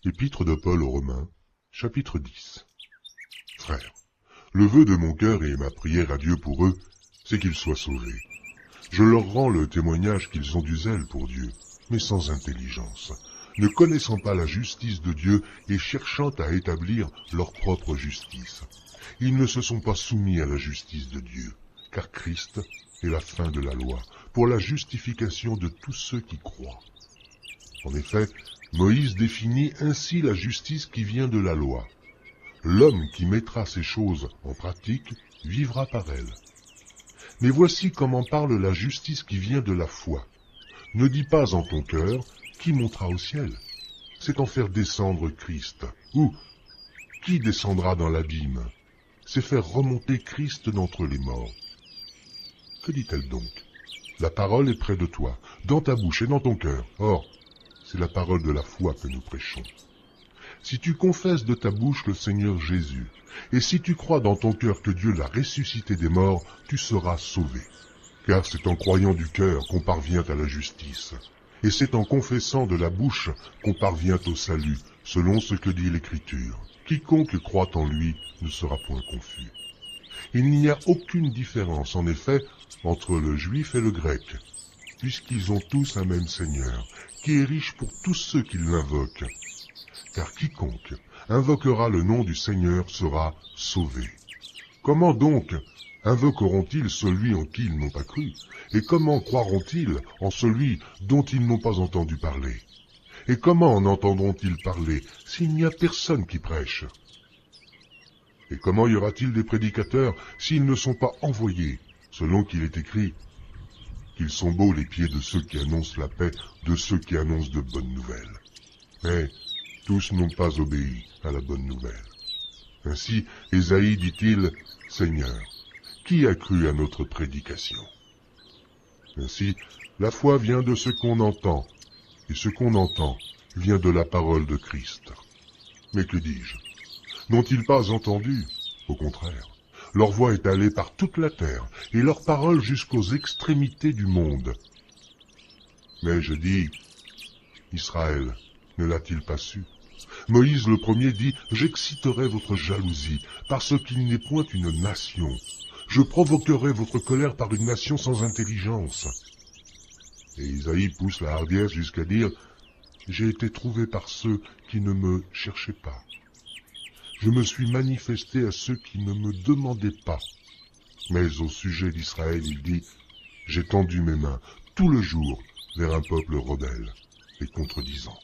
Épître de Paul aux Romains, chapitre 10. Frères, le vœu de mon cœur et ma prière à Dieu pour eux, c'est qu'ils soient sauvés. Je leur rends le témoignage qu'ils ont du zèle pour Dieu, mais sans intelligence, ne connaissant pas la justice de Dieu et cherchant à établir leur propre justice. Ils ne se sont pas soumis à la justice de Dieu, car Christ est la fin de la loi, pour la justification de tous ceux qui croient. En effet, Moïse définit ainsi la justice qui vient de la loi. L'homme qui mettra ces choses en pratique vivra par elles. Mais voici comment parle la justice qui vient de la foi. Ne dis pas en ton cœur, qui montera au ciel? C'est en faire descendre Christ. Ou, qui descendra dans l'abîme? C'est faire remonter Christ d'entre les morts. Que dit-elle donc? La parole est près de toi, dans ta bouche et dans ton cœur. Or, c'est la parole de la foi que nous prêchons. Si tu confesses de ta bouche le Seigneur Jésus, et si tu crois dans ton cœur que Dieu l'a ressuscité des morts, tu seras sauvé. Car c'est en croyant du cœur qu'on parvient à la justice, et c'est en confessant de la bouche qu'on parvient au salut, selon ce que dit l'Écriture. Quiconque croit en lui ne sera point confus. Il n'y a aucune différence, en effet, entre le juif et le grec, puisqu'ils ont tous un même Seigneur, qui est riche pour tous ceux qui l'invoquent. Car quiconque invoquera le nom du Seigneur sera sauvé. Comment donc invoqueront-ils celui en qui ils n'ont pas cru? Et comment croiront-ils en celui dont ils n'ont pas entendu parler? Et comment en entendront-ils parler s'il n'y a personne qui prêche? Et comment y aura-t-il des prédicateurs s'ils ne sont pas envoyés, selon qu'il est écrit? Qu'ils sont beaux les pieds de ceux qui annoncent la paix, de ceux qui annoncent de bonnes nouvelles. Mais tous n'ont pas obéi à la bonne nouvelle. Ainsi, Ésaïe dit-il, « Seigneur, qui a cru à notre prédication ?» Ainsi, la foi vient de ce qu'on entend, et ce qu'on entend vient de la parole de Christ. Mais que dis-je? N'ont-ils pas entendu? Au contraire, leur voix est allée par toute la terre, et leur parole jusqu'aux extrémités du monde. Mais je dis, Israël, ne l'a-t-il pas su? Moïse le premier dit, « J'exciterai votre jalousie, parce qu'il n'est point une nation. Je provoquerai votre colère par une nation sans intelligence. » Et Isaïe pousse la hardiesse jusqu'à dire, « J'ai été trouvé par ceux qui ne me cherchaient pas. Je me suis manifesté à ceux qui ne me demandaient pas. » Mais au sujet d'Israël, il dit, « J'ai tendu mes mains tout le jour vers un peuple rebelle et contredisant. »